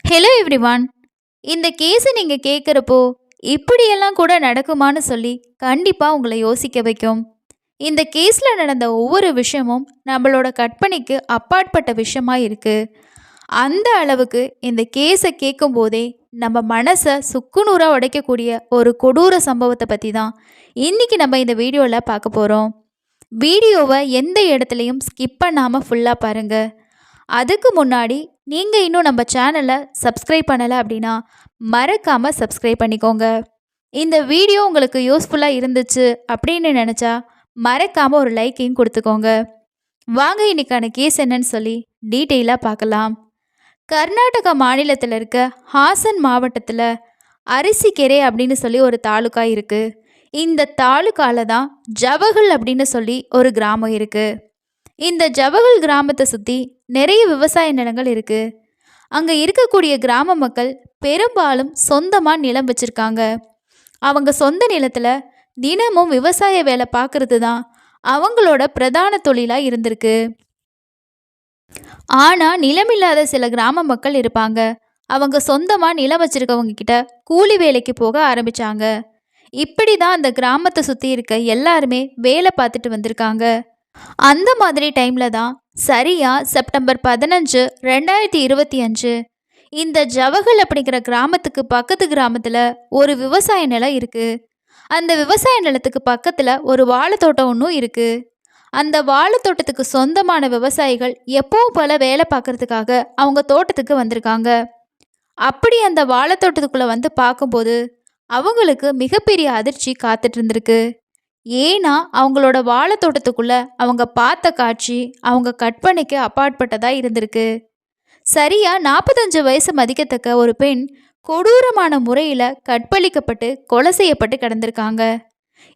Hello everyone. இந்த கேஸை நீங்கள் கேட்குறப்போ இப்படியெல்லாம் கூட நடக்குமான்னு சொல்லி கண்டிப்பாக உங்களை யோசிக்க வைக்கும். இந்த கேஸில் நடந்த ஒவ்வொரு விஷயமும் நம்மளோட கற்பனைக்கு அப்பாற்பட்ட விஷயமா இருக்குது. அந்த அளவுக்கு இந்த கேஸை கேட்கும்போதே நம்ம மனசை சுக்குநூறாக உடைக்கக்கூடிய ஒரு கொடூர சம்பவத்தை பற்றி தான் இன்றைக்கி நம்ம இந்த வீடியோவில் பார்க்க போகிறோம். வீடியோவை எந்த இடத்துலையும் ஸ்கிப் பண்ணாமல் ஃபுல்லாக பாருங்கள். அதுக்கு முன்னாடி நீங்கள் இன்னும் நம்ம சேனலை சப்ஸ்கிரைப் பண்ணலை அப்படின்னா மறக்காமல் சப்ஸ்கிரைப் பண்ணிக்கோங்க. இந்த வீடியோ உங்களுக்கு யூஸ்ஃபுல்லாக இருந்துச்சு அப்படின்னு நினச்சா மறக்காமல் ஒரு லைக்கையும் கொடுத்துக்கோங்க. வாங்க இன்னைக்கான கேஸ் என்னன்னு சொல்லி டீட்டெயிலாக பார்க்கலாம். கர்நாடகா மாநிலத்தில் இருக்க ஹாசன் மாவட்டத்தில் அரிசிக்கெரை அப்படின்னு சொல்லி ஒரு தாலுக்கா இருக்குது. இந்த தாலுக்காவில் தான் ஜவஹல் அப்படின்னு சொல்லி ஒரு கிராமம் இருக்குது. இந்த ஜவஹல் கிராமத்தை சுற்றி நிறைய விவசாய நிலங்கள் இருக்குது. அங்கே இருக்கக்கூடிய கிராம மக்கள் பெரும்பாலும் சொந்தமாக நிலம் வச்சுருக்காங்க. அவங்க சொந்த நிலத்தில் தினமும் விவசாய வேலை பார்க்குறது தான் அவங்களோட பிரதான தொழிலாக இருந்திருக்கு. ஆனால் நிலமில்லாத சில கிராம மக்கள் இருப்பாங்க. அவங்க சொந்தமாக நிலம் வச்சுருக்கவங்க கிட்ட கூலி வேலைக்கு போக ஆரம்பித்தாங்க. இப்படி தான் அந்த கிராமத்தை சுற்றி இருக்க எல்லாருமே வேலை பார்த்துட்டு வந்திருக்காங்க. அந்த மாதிரி டைமில் தான் சரியாக செப்டம்பர் 15, 2025 இந்த ஜவஹல் அப்படிங்கிற கிராமத்துக்கு பக்கத்து கிராமத்தில் ஒரு விவசாய நிலம் இருக்குது. அந்த விவசாய நிலத்துக்கு பக்கத்தில் ஒரு வாழைத்தோட்டம் ஒன்றும் இருக்குது. அந்த வாழைத்தோட்டத்துக்கு சொந்தமான விவசாயிகள் எப்பவும் போல வேலை பார்க்குறதுக்காக அவங்க தோட்டத்துக்கு வந்திருக்காங்க. அப்படி அந்த வாழைத்தோட்டத்துக்குள்ளே வந்து பார்க்கும்போது அவங்களுக்கு மிகப்பெரிய அதிர்ச்சி காத்துட்டு இருந்திருக்கு. ஏன்னா அவங்களோட வாழைத்தோட்டத்துக்குள்ள அவங்க பார்த்த காட்சி அவங்க கற்பனைக்கு அப்பாற்பட்டதாக இருந்திருக்கு. சரியா 45 வயசு மதிக்கத்தக்க ஒரு பெண் கொடூரமான முறையில் கற்பழிக்கப்பட்டு கொலை செய்யப்பட்டு கிடந்திருக்காங்க.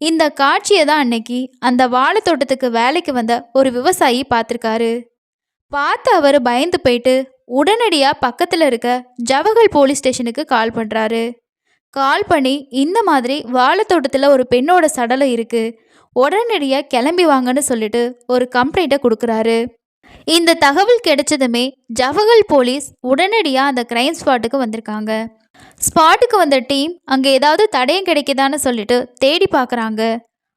இந்த காட்சியை தான் அன்னைக்கு அந்த வாழைத்தோட்டத்துக்கு வேலைக்கு வந்த ஒரு விவசாயி பார்த்துருக்காரு. பார்த்து அவர் பயந்து போயிட்டு உடனடியாக பக்கத்தில் இருக்க ஜவஹல் போலீஸ் ஸ்டேஷனுக்கு கால் பண்ணுறாரு. கால் பண்ணி இந்த மாதிரி வாழைத்தோட்டத்தில் ஒரு பெண்ணோட சடலம் இருக்குது, உடனடியாக கிளம்பி வாங்கன்னு சொல்லிட்டு ஒரு கம்ப்ளைண்ட்டை கொடுக்குறாரு. இந்த தகவல் கிடைச்சதுமே ஜவஹல் போலீஸ் உடனடியாக அந்த கிரைம் ஸ்பாட்டுக்கு வந்திருக்காங்க. ஸ்பாட்டுக்கு வந்த டீம் அங்கே ஏதாவது தடயம் கிடைக்குதான்னு சொல்லிட்டு தேடி பார்க்குறாங்க.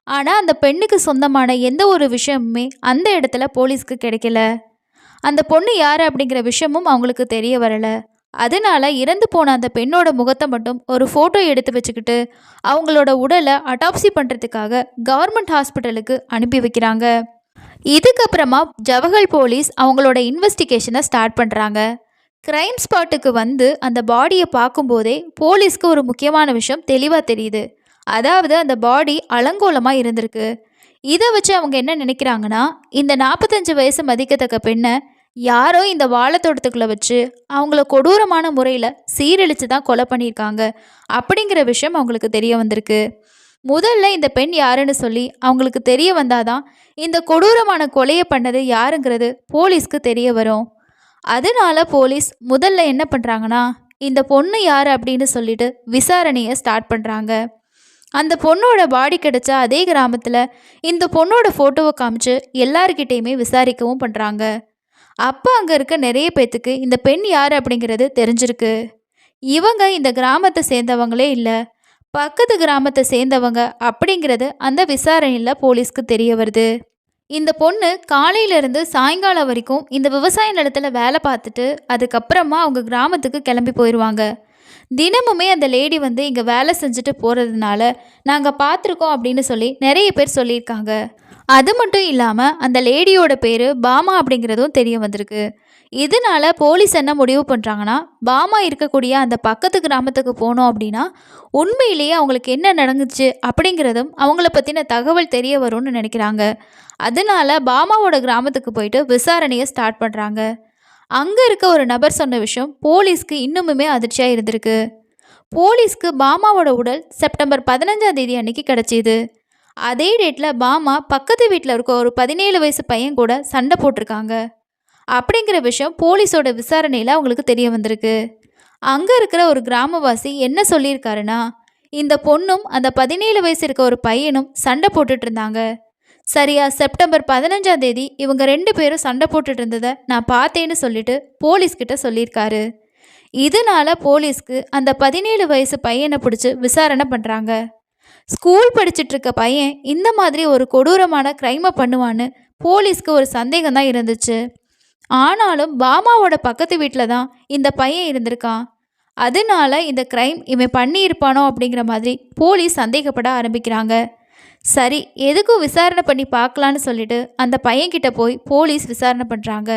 ஆனால் அந்த பெண்ணுக்கு சொந்தமான எந்த ஒரு விஷயமுமே அந்த இடத்துல போலீஸ்க்கு கிடைக்கல. அந்த பொண்ணு யார் அப்படிங்கிற விஷயமும் அவங்களுக்கு தெரிய வரலை. அதனால இறந்து போன அந்த பெண்ணோட முகத்தை மட்டும் ஒரு ஃபோட்டோ எடுத்து வச்சுக்கிட்டு அவங்களோட உடலை அட்டாப்சி பண்ணுறதுக்காக கவர்மெண்ட் ஹாஸ்பிட்டலுக்கு அனுப்பி வைக்கிறாங்க. இதுக்கப்புறமா ஜவஹல் போலீஸ் அவங்களோட இன்வெஸ்டிகேஷனை ஸ்டார்ட் பண்ணுறாங்க. கிரைம் ஸ்பாட்டுக்கு வந்து அந்த பாடியை பார்க்கும்போதே போலீஸ்க்கு ஒரு முக்கியமான விஷயம் தெளிவாக தெரியுது. அதாவது அந்த பாடி அலங்கோலமாக இருந்திருக்கு. இதை வச்சு அவங்க என்ன நினைக்கிறாங்கன்னா, இந்த 45 வயசு மதிக்கத்தக்க பெண்ணை யாரோ இந்த வாழைத்தோட்டத்துக்குள்ளே வச்சு அவங்கள கொடூரமான முறையில் சீரழித்து தான் கொலை பண்ணியிருக்காங்க அப்படிங்கிற விஷயம் அவங்களுக்கு தெரிய வந்திருக்கு. முதல்ல இந்த பெண் யாருன்னு சொல்லி அவங்களுக்கு தெரிய வந்தாதான் இந்த கொடூரமான கொலையை பண்ணது யாருங்கிறது போலீஸ்க்கு தெரிய வரும். அதனால போலீஸ் முதல்ல என்ன பண்ணுறாங்கன்னா, இந்த பொண்ணு யார் அப்படின்னு சொல்லிட்டு விசாரணையை ஸ்டார்ட் பண்ணுறாங்க. அந்த பொண்ணோட பாடி கிடைச்ச அதே கிராமத்தில் இந்த பொண்ணோட ஃபோட்டோவை காமிச்சு எல்லார்கிட்டையுமே விசாரிக்கவும் பண்ணுறாங்க. அப்போ அங்கே இருக்க நிறைய பேத்துக்கு இந்த பெண் யார் அப்படிங்கிறது தெரிஞ்சிருக்கு. இவங்க இந்த கிராமத்தை சேர்ந்தவங்களே இல்லை, பக்கத்து கிராமத்தை சேர்ந்தவங்க அப்படிங்கிறது அந்த விசாரணையில் போலீஸ்க்கு தெரிய வருது. இந்த பொண்ணு காலையிலேருந்து சாயங்காலம் வரைக்கும் இந்த விவசாய நிலத்தில் வேலை பார்த்துட்டு அதுக்கப்புறமா அவங்க கிராமத்துக்கு கிளம்பி போயிடுவாங்க. தினமுமே அந்த லேடி வந்து இங்கே வேலை செஞ்சுட்டு போகிறதுனால நாங்கள் பார்த்துருக்கோம் அப்படின்னு சொல்லி நிறைய பேர் சொல்லியிருக்காங்க. அது மட்டும் இல்லாமல் அந்த லேடியோட பேர் பாமா அப்படிங்கிறதும் தெரிய வந்திருக்கு. இதனால போலீஸ் என்ன முடிவு பண்ணுறாங்கன்னா, பாமா இருக்கக்கூடிய அந்த பக்கத்து கிராமத்துக்கு போனோம் அப்படின்னா உண்மையிலேயே அவங்களுக்கு என்ன நடந்துச்சு அப்படிங்கிறதும் அவங்கள பற்றின தகவல் தெரிய வரும்னு நினைக்கிறாங்க. அதனால பாமாவோட கிராமத்துக்கு போயிட்டு விசாரணையை ஸ்டார்ட் பண்ணுறாங்க. அங்கே இருக்க ஒரு நபர் சொன்ன விஷயம் போலீஸ்க்கு இன்னுமுமே அதிர்ச்சியாக இருந்திருக்கு. போலீஸ்க்கு பாமாவோட உடல் செப்டம்பர் 15 அன்னைக்கு கிடச்சிது. அதே டேட்டில் பாமா பக்கத்து வீட்டில் இருக்க ஒரு 17 வயசு பையன் கூட சண்டை போட்டிருக்காங்க அப்படிங்கிற விஷயம் போலீஸோட விசாரணையில் அவங்களுக்கு தெரிய வந்திருக்கு. அங்கே இருக்கிற ஒரு கிராமவாசி என்ன சொல்லியிருக்காருன்னா, இந்த பொண்ணும் அந்த 17 வயசு இருக்க ஒரு பையனும் சண்டை போட்டுட்டு இருந்தாங்க. சரியா செப்டம்பர் 15 இவங்க 2 பேரும் சண்டை போட்டுட்டு இருந்ததை நான் பார்த்தேன்னு சொல்லிட்டு போலீஸ்கிட்ட சொல்லியிருக்காரு. இதனால போலீஸ்க்கு அந்த 17 வயசு பையனை பிடிச்சி விசாரணை பண்ணுறாங்க. ஸ்கூல் படிச்சுட்டு இருக்க பையன் இந்த மாதிரி ஒரு கொடூரமான க்ரைமை பண்ணுவான்னு போலீஸ்க்கு ஒரு சந்தேகம் தான் இருந்துச்சு. ஆனாலும் பாமாவோட பக்கத்து வீட்டில் தான் இந்த பையன் இருந்திருக்கான். அதனால இந்த க்ரைம் இவன் பண்ணியிருப்பானோ அப்படிங்கிற மாதிரி போலீஸ் சந்தேகப்பட ஆரம்பிக்கிறாங்க. சரி, எதுக்கும் விசாரணை பண்ணி பார்க்கலான்னு சொல்லிட்டு அந்த பையன்கிட்ட போய் போலீஸ் விசாரணை பண்ணுறாங்க.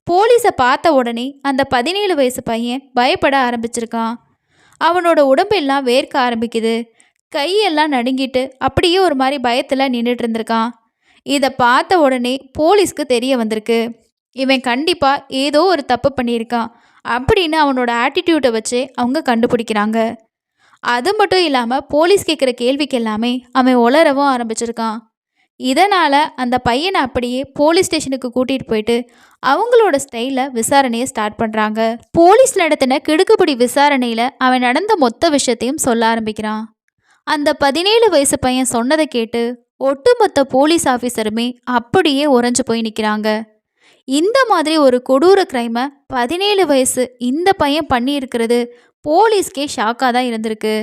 போலீஸை பார்த்த உடனே அந்த 17 வயசு பையன் பயப்பட ஆரம்பிச்சிருக்கான். அவனோட உடம்பெல்லாம் வேர்க்க ஆரம்பிக்குது. கையெல்லாம் நடுங்கிட்டு அப்படியே ஒரு மாதிரி பயத்தில் நின்றுட்டு இருந்திருக்கான். இதை பார்த்த உடனே போலீஸ்க்கு தெரிய வந்திருக்கு, இவன் கண்டிப்பாக ஏதோ ஒரு தப்பு பண்ணியிருக்கான் அப்படின்னு அவனோட ஆட்டிடியூட்டை வச்சு அவங்க கண்டுபிடிக்கிறாங்க. அது மட்டும் இல்லாமல் போலீஸ் கேட்குற கேள்விக்கு எல்லாமே அவன் உளரவும் ஆரம்பிச்சிருக்கான். இதனால் அந்த பையனை அப்படியே போலீஸ் ஸ்டேஷனுக்கு கூட்டிகிட்டு போயிட்டு அவங்களோட ஸ்டைலில் விசாரணையை ஸ்டார்ட் பண்ணுறாங்க. போலீஸ் நடத்தின கிடுக்குப்பிடி விசாரணையில் அவன் நடந்த மொத்த விஷயத்தையும் சொல்ல ஆரம்பிக்கிறான். அந்த 17 வயசு பையன் சொன்னதை கேட்டு ஒட்டுமொத்த போலீஸ் ஆஃபீஸருமே அப்படியே உறைஞ்சு போய் நிற்கிறாங்க. இந்த மாதிரி ஒரு கொடூர க்ரைமை 17 வயசு இந்த பையன் பண்ணியிருக்கிறது போலீஸ்க்கே ஷாக்காக தான் இருந்திருக்கு.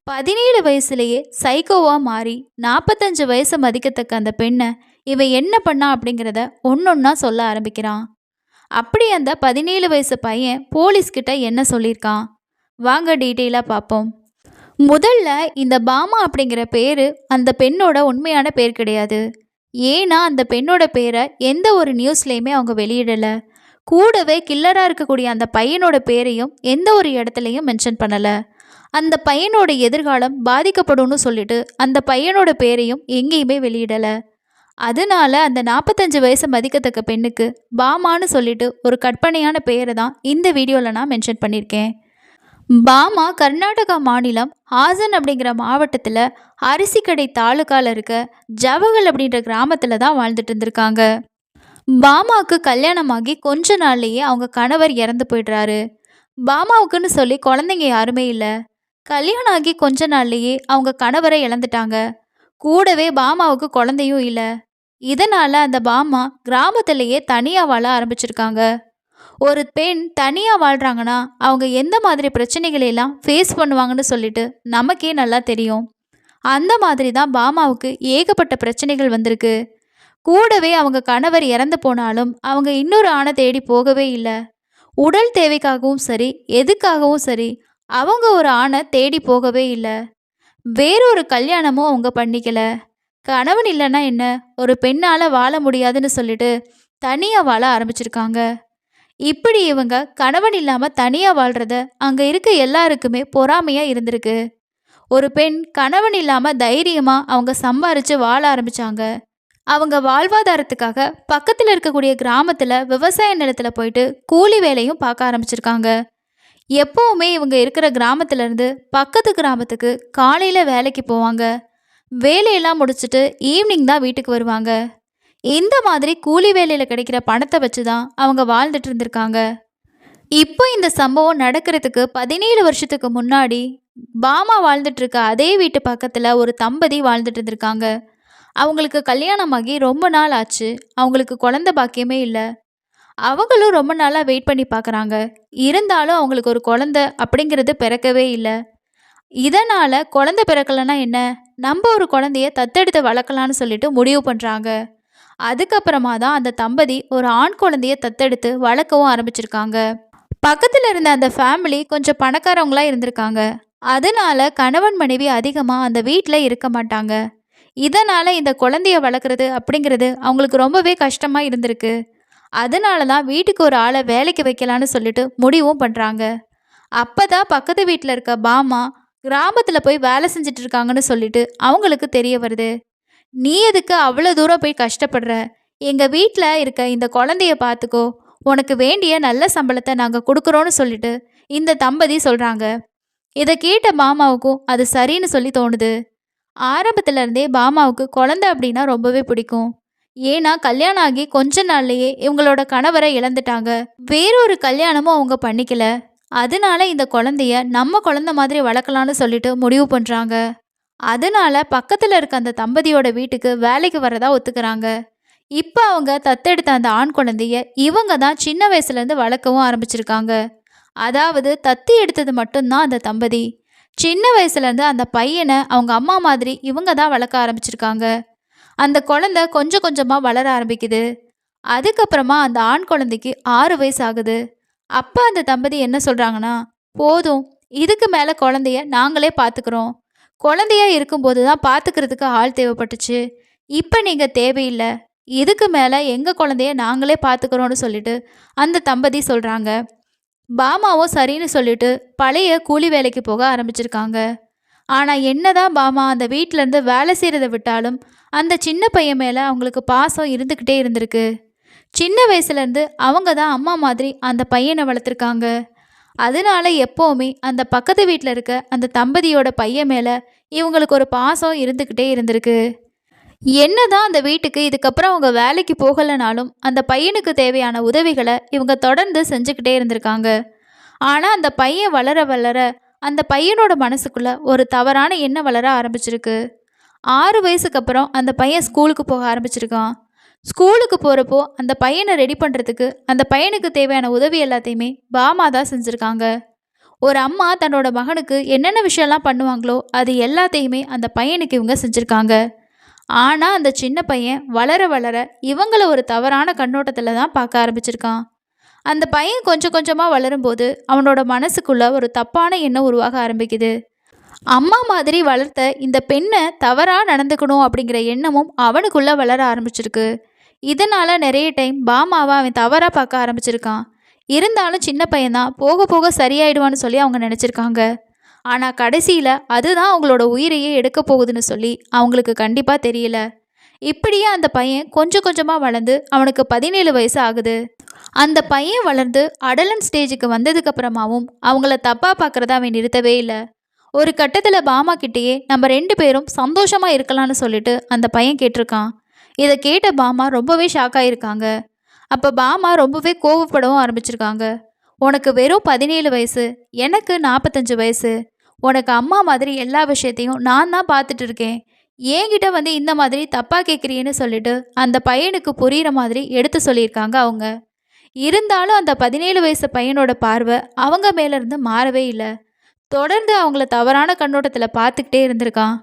17 வயசுலேயே சைக்கோவாக மாறி 45 வயசு மதிக்கத்தக்க அந்த பெண்ணை இவன் என்ன பண்ணா அப்படிங்கிறத ஒன்றொன்னா சொல்ல ஆரம்பிக்கிறான். அப்படி அந்த 17 வயசு பையன் போலீஸ்கிட்ட என்ன சொல்லியிருக்கான் வாங்க டீட்டெயிலாக பார்ப்போம். முதல்ல இந்த பாமா அப்படிங்கிற பேர் அந்த பெண்ணோட உண்மையான பேர் கிடையாது. ஏன்னா அந்த பெண்ணோட பேரை எந்த ஒரு நியூஸ்லேயுமே அவங்க வெளியிடலை. கூடவே கில்லராக இருக்கக்கூடிய அந்த பையனோட பேரையும் எந்த ஒரு இடத்துலையும் மென்ஷன் பண்ணலை. அந்த பையனோட எதிர்காலம் பாதிக்கப்படும்னு சொல்லிட்டு அந்த பையனோட பேரையும் எங்கேயுமே வெளியிடலை. அதனால அந்த 45 வயசு மதிக்கத்தக்க பெண்ணுக்கு பாமான்னு சொல்லிட்டு ஒரு கற்பனையான பெயரை தான் இந்த வீடியோவில் நான் மென்ஷன் பண்ணியிருக்கேன். பாமா கர்நாடகா மாநிலம் ஹாசன் அப்படிங்கிற மாவட்டத்தில் அரிசிக்கடை தாலுக்காவில் இருக்க ஜவகல் அப்படின்ற கிராமத்தில் தான் வாழ்ந்துட்டு இருந்திருக்காங்க. பாமாவுக்கு கல்யாணமாகி கொஞ்ச நாள்லேயே அவங்க கணவர் இறந்து போயிடுறாரு. பாமாவுக்குன்னு சொல்லி குழந்தைங்க யாருமே இல்லை. கல்யாணம் ஆகி கொஞ்ச நாள்லேயே அவங்க கணவரை இழந்துட்டாங்க. கூடவே பாமாவுக்கு குழந்தையும் இல்லை. இதனால் அந்த பாமா கிராமத்திலேயே தனியாக வாழ ஆரம்பிச்சிருக்காங்க. ஒரு பெண் தனியாக வாழ்கிறாங்கன்னா அவங்க எந்த மாதிரி பிரச்சனைகளை எல்லாம் ஃபேஸ் பண்ணுவாங்கன்னு சொல்லிட்டு நமக்கே நல்லா தெரியும். அந்த மாதிரி தான் பாமாவுக்கு ஏகப்பட்ட பிரச்சனைகள் வந்திருக்கு. கூடவே அவங்க கணவர் இறந்து போனாலும் அவங்க இன்னொரு ஆணை தேடி போகவே இல்லை. உடல் தேவைக்காகவும் சரி எதுக்காகவும் சரி அவங்க ஒரு ஆணை தேடி போகவே இல்லை. வேறொரு கல்யாணமும் அவங்க பண்ணிக்கல. கணவன் இல்லைன்னா என்ன, ஒரு பெண்ணால் வாழ முடியாதுன்னு சொல்லிட்டு தனியாக வாழ ஆரம்பிச்சிருக்காங்க. இப்படி இவங்க கணவன் இல்லாமல் தனியாக வாழ்கிறத அங்கே இருக்க எல்லாருக்குமே பொறாமையாக இருந்திருக்கு. ஒரு பெண் கணவன் இல்லாமல் தைரியமாக அவங்க சம்பாரித்து வாழ ஆரம்பித்தாங்க. அவங்க வாழ்வாதாரத்துக்காக பக்கத்தில் இருக்கக்கூடிய கிராமத்தில் விவசாய நிலத்தில் போயிட்டு கூலி வேலையும் பார்க்க ஆரம்பிச்சிருக்காங்க. எப்போவுமே இவங்க இருக்கிற கிராமத்துலேருந்து பக்கத்து கிராமத்துக்கு காலையில் வேலைக்கு போவாங்க. வேலையெல்லாம் முடிச்சுட்டு ஈவினிங் தான் வீட்டுக்கு வருவாங்க. இந்த மாதிரி கூலி வேலையில் கிடைக்கிற பணத்தை வச்சு தான் அவங்க வாழ்ந்துட்டு இருந்திருக்காங்க. இப்போ இந்த சம்பவம் நடக்கிறதுக்கு 17 வருஷத்துக்கு முன்னாடி பாமா வாழ்ந்துட்டு இருக்க அதே வீட்டு பக்கத்தில் ஒரு தம்பதி வாழ்ந்துட்டு இருந்திருக்காங்க. அவங்களுக்கு கல்யாணமாகி ரொம்ப நாள் ஆச்சு. அவங்களுக்கு குழந்தை பாக்கியமே இல்லை. அவங்களும் ரொம்ப நாளாக வெயிட் பண்ணி பார்க்குறாங்க. இருந்தாலும் அவங்களுக்கு ஒரு குழந்தை அப்படிங்கிறது பிறக்கவே இல்லை. இதனால் குழந்தை பிறக்கலைன்னா என்ன, நம்ம ஒரு குழந்தைய தத்தெடுத்து வளர்க்கலான்னு சொல்லிட்டு முடிவு பண்ணுறாங்க. அதுக்கப்புறமா தான் அந்த தம்பதி ஒரு ஆண் குழந்தைய தத்தெடுத்து வளர்க்கவும் ஆரம்பிச்சிருக்காங்க. பக்கத்தில் இருந்த அந்த ஃபேமிலி கொஞ்சம் பணக்காரவங்களாக இருந்திருக்காங்க. அதனால கணவன் மனைவி அதிகமாக அந்த வீட்டில் இருக்க மாட்டாங்க. இதனால் இந்த குழந்தைய வளர்க்குறது அப்படிங்கிறது அவங்களுக்கு ரொம்பவே கஷ்டமாக இருந்திருக்கு. அதனால தான் வீட்டுக்கு ஒரு ஆளை வேலைக்கு வைக்கலான்னு சொல்லிட்டு முடிவும் பண்ணுறாங்க. அப்போ தான் பக்கத்து வீட்டில் இருக்க பாமா கிராமத்தில் போய் வேலை செஞ்சுட்டு இருக்காங்கன்னு சொல்லிட்டு அவங்களுக்கு தெரிய வருது. நீ எதுக்கு அவ்வளோ தூரம் போய் கஷ்டப்படுற, எங்கள் வீட்டில் இருக்க இந்த குழந்தைய பார்த்துக்கோ, உனக்கு வேண்டிய நல்ல சம்பளத்தை நாங்கள் கொடுக்குறோன்னு சொல்லிட்டு இந்த தம்பதி சொல்கிறாங்க. இதை கேட்ட பாமாவுக்கும் அது சரின்னு சொல்லி தோணுது. ஆரம்பத்துலேருந்தே பாமாவுக்கு குழந்தை அப்படின்னா ரொம்பவே பிடிக்கும். ஏன்னா கல்யாணம் ஆகி கொஞ்ச நாள்லேயே இவங்களோட கணவரை இழந்துட்டாங்க. வேறொரு கல்யாணமும் அவங்க பண்ணிக்கல. அதனால இந்த குழந்தைய நம்ம குழந்தை மாதிரி வளர்க்கலான்னு சொல்லிட்டு முடிவு பண்ணுறாங்க. அதனால பக்கத்தில் இருக்க அந்த தம்பதியோட வீட்டுக்கு வேலைக்கு வரதா ஒத்துக்கிறாங்க. இப்போ அவங்க தத்தெடுத்த அந்த ஆண் குழந்தைய இவங்க தான் சின்ன வயசுலேருந்து வளர்க்கவும் ஆரம்பிச்சிருக்காங்க. அதாவது தத்து எடுத்தது மட்டும்தான் அந்த தம்பதி. சின்ன வயசுலேருந்து அந்த பையனை அவங்க அம்மா மாதிரி இவங்க தான் வளர்க்க ஆரம்பிச்சிருக்காங்க. அந்த குழந்தை கொஞ்சம் கொஞ்சமாக வளர ஆரம்பிக்குது. அதுக்கப்புறமா அந்த ஆண் குழந்தைக்கு 6 வயசு ஆகுது. அப்போ அந்த தம்பதி என்ன சொல்கிறாங்கன்னா, போதும், இதுக்கு மேலே குழந்தைய நாங்களே பார்த்துக்கிறோம். குழந்தையா இருக்கும்போது தான் பார்த்துக்கிறதுக்கு ஆள் தேவைப்பட்டுச்சு. இப்போ நீங்கள் தேவையில்லை. இதுக்கு மேலே எங்கள் குழந்தைய நாங்களே பார்த்துக்கிறோன்னு சொல்லிட்டு அந்த தம்பதி சொல்கிறாங்க. பாமாவும் சரின்னு சொல்லிட்டு பழைய கூலி வேலைக்கு போக ஆரம்பிச்சிருக்காங்க. ஆனால் என்னதான் பாமா அந்த வீட்டிலேருந்து வேலை செய்கிறத விட்டாலும் அந்த சின்ன பையன் மேலே அவங்களுக்கு பாசம் இருந்துக்கிட்டே இருந்திருக்கு. சின்ன வயசுலேருந்து அவங்க தான் அம்மா மாதிரி அந்த பையனை வளர்த்துருக்காங்க. அதனால எப்போவுமே அந்த பக்கத்து வீட்டில் இருக்க அந்த தம்பதியோட பையன் மேலே இவங்களுக்கு ஒரு பாசம் இருந்துக்கிட்டே இருந்திருக்கு. என்னதான் அந்த வீட்டுக்கு இதுக்கப்புறம் அவங்க வேலைக்கு போகலைனாலும் அந்த பையனுக்கு தேவையான உதவிகளை இவங்க தொடர்ந்து செஞ்சுக்கிட்டே இருந்திருக்காங்க. ஆனால் அந்த பையன் வளர வளர அந்த பையனோட மனசுக்குள்ள ஒரு தவறான எண்ணம் வளர ஆரம்பிச்சிருக்கு. 6 வயசுக்கு அப்புறம் அந்த பையன் ஸ்கூலுக்கு போக ஆரம்பிச்சிருக்கான். ஸ்கூலுக்கு போகிறப்போ அந்த பையனை ரெடி பண்ணுறதுக்கு அந்த பையனுக்கு தேவையான உதவி எல்லாத்தையுமே பாமா தான் செஞ்சுருக்காங்க. ஒரு அம்மா தன்னோட மகனுக்கு என்னென்ன விஷயம்லாம் பண்ணுவாங்களோ அது எல்லாத்தையுமே அந்த பையனுக்கு இவங்க செஞ்சுருக்காங்க. ஆனால் அந்த சின்ன பையன் வளர வளர இவங்கள ஒரு தவறான கண்ணோட்டத்தில் தான் பார்க்க ஆரம்பிச்சிருக்கான். அந்த பையன் கொஞ்சம் கொஞ்சமாக வளரும்போது அவனோட மனசுக்குள்ள ஒரு தப்பான எண்ணம் உருவாக ஆரம்பிக்குது. அம்மா மாதிரி வளர்த்த இந்த பெண்ணை தவறாக நடந்துக்கணும் அப்படிங்கிற எண்ணமும் அவனுக்குள்ளே வளர ஆரம்பிச்சிருக்கு. இதனால் நிறைய டைம் பாமாவை அவன் தவறாக பார்க்க ஆரம்பிச்சிருக்கான். இருந்தாலும் சின்ன பையன்தான், போக போக சரியாயிடுவான்னு சொல்லி அவங்க நினச்சிருக்காங்க. ஆனால் கடைசியில் அதுதான் அவங்களோட உயிரையே எடுக்க போகுதுன்னு சொல்லி அவங்களுக்கு கண்டிப்பாக தெரியல. இப்படியே அந்த பையன் கொஞ்சம் கொஞ்சமாக வளர்ந்து அவனுக்கு 17 வயசு ஆகுது. அந்த பையன் வளர்ந்து அடலன் ஸ்டேஜுக்கு வந்ததுக்கப்புறமாவும் அவங்கள தப்பாக பார்க்குறத அவன் நிறுத்தவே இல்லை. ஒரு கட்டத்தில் பாமா கிட்டேயே நம்ம 2 பேரும் சந்தோஷமாக இருக்கலாம்னு சொல்லிட்டு அந்த பையன் கேட்டிருக்கான். இதை கேட்ட பாமா ரொம்பவே ஷாக் ஆகியிருக்காங்க. அப்போ பாமா ரொம்பவே கோவப்படவும் ஆரம்பிச்சிருக்காங்க. உனக்கு வெறும் 17 வயசு, எனக்கு 45 வயசு. உனக்கு அம்மா மாதிரி எல்லா விஷயத்தையும் நான் தான் பார்த்துட்டு இருக்கேன். என்கிட்ட வந்து இந்த மாதிரி தப்பாக கேட்குறீன்னு சொல்லிட்டு அந்த பையனுக்கு புரிகிற மாதிரி எடுத்து சொல்லியிருக்காங்க அவங்க. இருந்தாலும் அந்த 17 வயசு பையனோட பார்வை அவங்க மேலேருந்து மாறவே இல்லை. தொடர்ந்து அவங்கள தவறான கண்ணோட்டத்தில் பார்த்துக்கிட்டே இருந்திருக்கான்.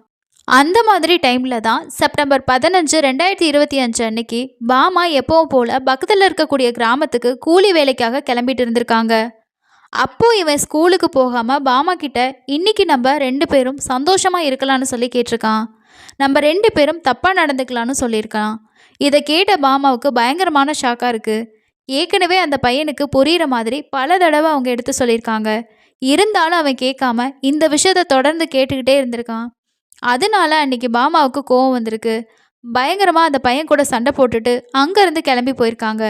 அந்த மாதிரி டைமில் தான் செப்டம்பர் 15, 2025 அன்னைக்கு பாமா எப்பவும் போல் பக்கத்தில் இருக்கக்கூடிய கிராமத்துக்கு கூலி வேலைக்காக கிளம்பிட்டு இருந்திருக்காங்க. அப்போது இவன் ஸ்கூலுக்கு போகாமல் பாமா கிட்ட இன்னைக்கு நம்ம 2 பேரும் சந்தோஷமாக இருக்கலாம்னு சொல்லி கேட்டிருக்கான். நம்ம 2 பேரும் தப்பாக நடந்துக்கலான்னு சொல்லியிருக்கான். இதை கேட்ட பாமாவுக்கு பயங்கரமான ஷாக்காக இருக்குது. ஏற்கனவே அந்த பையனுக்கு புரிகிற மாதிரி பல தடவை அவங்க எடுத்து சொல்லியிருக்காங்க. இருந்தாலும் அவன் கேட்காம இந்த விஷயத்தை தொடர்ந்து கேட்டுக்கிட்டே இருந்திருக்கான். அதனால அன்னைக்கு பாமாவுக்கு கோவம் வந்திருக்கு. பயங்கரமாக அந்த பையன் கூட சண்டை போட்டுட்டு அங்கேருந்து கிளம்பி போயிருக்காங்க.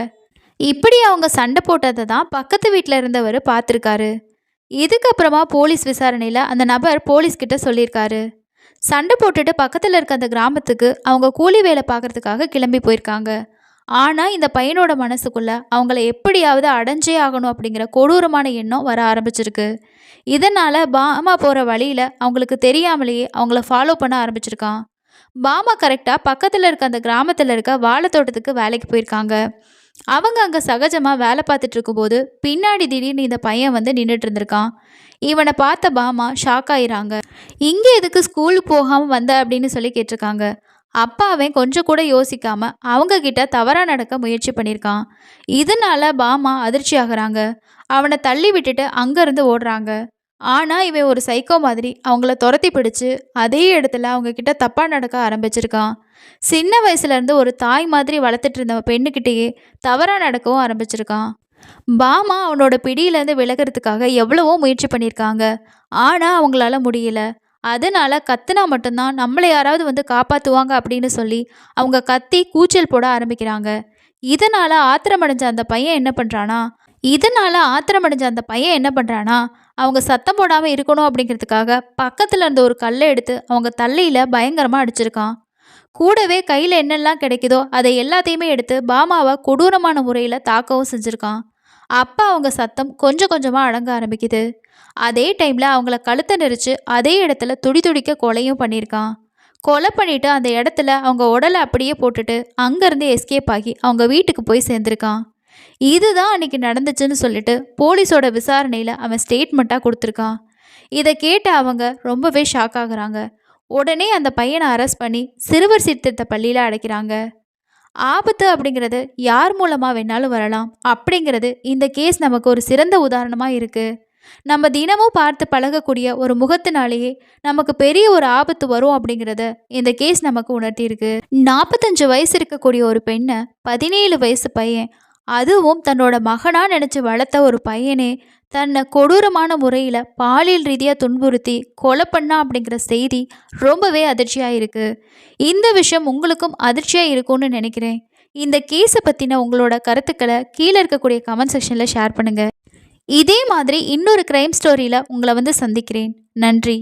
இப்படி அவங்க சண்டை போட்டதை தான் பக்கத்து வீட்டில் இருந்தவர் பார்த்துருக்காரு. இதுக்கப்புறமா போலீஸ் விசாரணையில் அந்த நபர் போலீஸ்கிட்ட சொல்லியிருக்காரு. சண்டை போட்டுட்டு பக்கத்தில் இருக்க அந்த கிராமத்துக்கு அவங்க கூலி வேலை பார்க்குறதுக்காக கிளம்பி போயிருக்காங்க. ஆனால் இந்த பையனோட மனசுக்குள்ளே அவங்கள எப்படியாவது அடைஞ்சே ஆகணும் அப்படிங்கிற கொடூரமான எண்ணம் வர ஆரம்பிச்சிருக்கு. இதனால் பாமா போகிற வழியில் அவங்களுக்கு தெரியாமலேயே அவங்கள ஃபாலோ பண்ண ஆரம்பிச்சிருக்கான். பாமா கரெக்டாக பக்கத்தில் இருக்க அந்த கிராமத்தில் இருக்க வாழைத்தோட்டத்துக்கு வேலைக்கு போயிருக்காங்க. அவங்க அங்கே சகஜமாக வேலை பார்த்துட்டு இருக்கும்போது பின்னாடி திடீர்னு இந்த பையன் வந்து நின்றுட்டு இருந்திருக்கான். இவனை பார்த்த பாமா ஷாக் ஆயிராங்க. இங்கே எதுக்கு ஸ்கூலுக்கு போகாமல் வந்த அப்படின்னு சொல்லி கேட்டிருக்காங்க. அப்பா அவன் கொஞ்சம் கூட யோசிக்காம அவங்க கிட்ட தவறாக நடக்க முயற்சி பண்ணியிருக்கான். இதனால பாமா அதிர்ச்சி ஆகுறாங்க. அவனை தள்ளி விட்டுட்டு அங்கேருந்து ஓடுறாங்க. ஆனால் இவன் ஒரு சைக்கோ மாதிரி அவங்கள துரத்தி பிடிச்சு அதே இடத்துல அவங்க கிட்ட தப்பாக நடக்க ஆரம்பிச்சிருக்கான். சின்ன வயசுலேருந்து ஒரு தாய் மாதிரி வளர்த்துட்டு இருந்த பெண்ணுக்கிட்டேயே தவறாக நடக்கவும் ஆரம்பிச்சிருக்கான். பாமா அவனோட பிடியிலேருந்து விலகிறதுக்காக எவ்வளவோ முயற்சி பண்ணியிருக்காங்க. ஆனால் அவங்களால முடியல. அதனால கத்துனா மட்டும்தான் நம்மளை யாராவது வந்து காப்பாற்றுவாங்க அப்படின்னு சொல்லி அவங்க கத்தி கூச்சல் போட ஆரம்பிக்கிறாங்க. இதனால் ஆத்திரமடைஞ்ச அந்த பையன் என்ன பண்ணுறானா அவங்க சத்தம் போடாமல் இருக்கணும் அப்படிங்கிறதுக்காக பக்கத்தில் இருந்த ஒரு கல்லை எடுத்து அவங்க தலையில் பயங்கரமாக அடிச்சிருக்கான். கூடவே கையில் என்னெல்லாம் கிடைக்குதோ அதை எல்லாத்தையுமே எடுத்து பாமாவை கொடூரமான முறையில் தாக்கவும் செஞ்சுருக்கான். அப்போ அவங்க சத்தம் கொஞ்சம் கொஞ்சமாக அடங்க ஆரம்பிக்குது. அதே டைமில் அவங்கள கழுத்தை நெரிச்சு அதே இடத்துல துடி துடிக்க கொலையும் பண்ணியிருக்கான். கொலை பண்ணிவிட்டு அந்த இடத்துல அவங்க உடலை அப்படியே போட்டுட்டு அங்கேருந்து எஸ்கேப் ஆகி அவங்க வீட்டுக்கு போய் சேர்ந்துருக்கான். இதுதான் அன்னைக்கு நடந்துச்சுன்னு சொல்லிட்டு போலீஸோட விசாரணையில் அவன் ஸ்டேட்மெண்ட்டாக கொடுத்துருக்கான். இதை கேட்ட அவங்க ரொம்பவே ஷாக் ஆகுறாங்க. உடனே அந்த பையனை அரெஸ்ட் பண்ணி சிறுவர் சீர்திருத்த பள்ளியில் அடைக்கிறாங்க. ஆபத்து அப்படிங்கிறது யார் மூலமாக வேணாலும் வரலாம் அப்படிங்கிறது இந்த கேஸ் நமக்கு ஒரு சிறந்த உதாரணமாக இருக்குது. நம்ம தினமும் பார்த்து பழகக்கூடிய ஒரு முகத்தினாலேயே நமக்கு பெரிய ஒரு ஆபத்து வரும் அப்படிங்கிறத இந்த கேஸ் நமக்கு உணர்த்தியிருக்கு. 45 வயசு இருக்கக்கூடிய ஒரு பெண்ணை 17 வயசு பையன், அதுவும் தன்னோட மகனாக நினச்சி வளர்த்த ஒரு பையனே தன்னை கொடூரமான முறையில் பாலியல் ரீதியாக துன்புறுத்தி கொலை பண்ணா அப்படிங்கிற செய்தி ரொம்பவே அதிர்ச்சியாக இருக்குது. இந்த விஷயம் உங்களுக்கும் அதிர்ச்சியாக இருக்கும்னு நினைக்கிறேன். இந்த கேஸை பற்றின உங்களோட கருத்துக்களை கீழே இருக்கக்கூடிய கமெண்ட் செக்ஷனில் ஷேர் பண்ணுங்கள். இதே மாதிரி இன்னொரு க்ரைம் ஸ்டோரியில் உங்களை வந்து சந்திக்கிறேன். நன்றி.